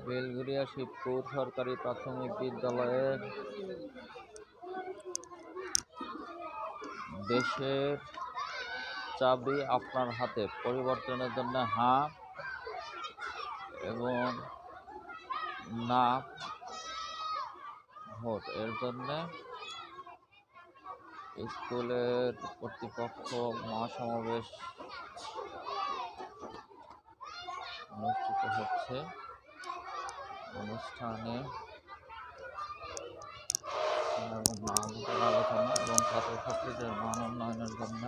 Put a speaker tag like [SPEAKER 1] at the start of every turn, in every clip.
[SPEAKER 1] বেলঘরিয়া শিবপুর সরকারি প্রাথমিক বিদ্যালয়ের দেশের চাবি আপনার হাতে পরিবর্তনের জন্য হ্যাঁ এবং না ভোট। এর জন্য স্কুলের কর্তৃপক্ষ মহাসমাবেশ অনুষ্ঠিত হচ্ছে। অনুষ্ঠানে আলোচনা এবং ছাত্রছাত্রীদের মান উন্নয়নের জন্য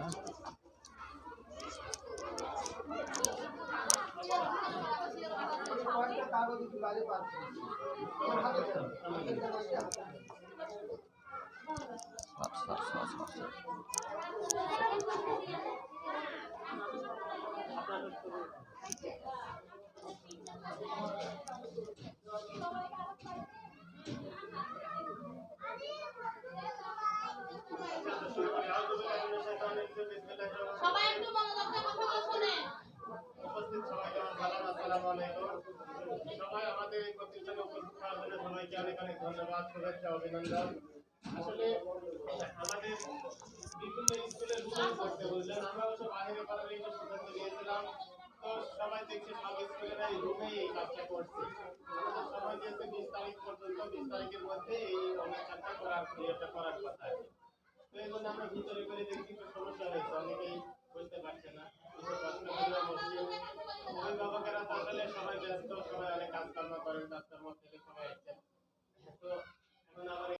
[SPEAKER 2] সবাই একটু মনোযোগ দিয়ে কথাগুলো শুনেন। উপস্থিত সবাইকে আমার সালাম, আসসালামু আলাইকুম। সবাই আমাদের এই প্রতিষ্ঠানে উপস্থিত হওয়ার জন্য সবাইকে অনেক অনেক ধন্যবাদ, শুভেচ্ছা, অভিনন্দন। আসলে আমাদের বিভিন্ন স্কুলের রুটিন করতে বললেন, আমরা অবশ্য বাইরে করার একটা সিদ্ধান্ত নিয়েছিলাম। তো সবাই দেখছি সব স্কুলেরা এই রুমে এই কাজটা করছে। আমাদের সময় দিয়েছে 20 তারিখ পর্যন্ত, 20 তারিখের মধ্যে এই অনুষ্ঠানটা করার কথা। তো এই জন্য আমরা ভিতরে করে দেখছি একটু সমস্যা হয়েছে, অনেকে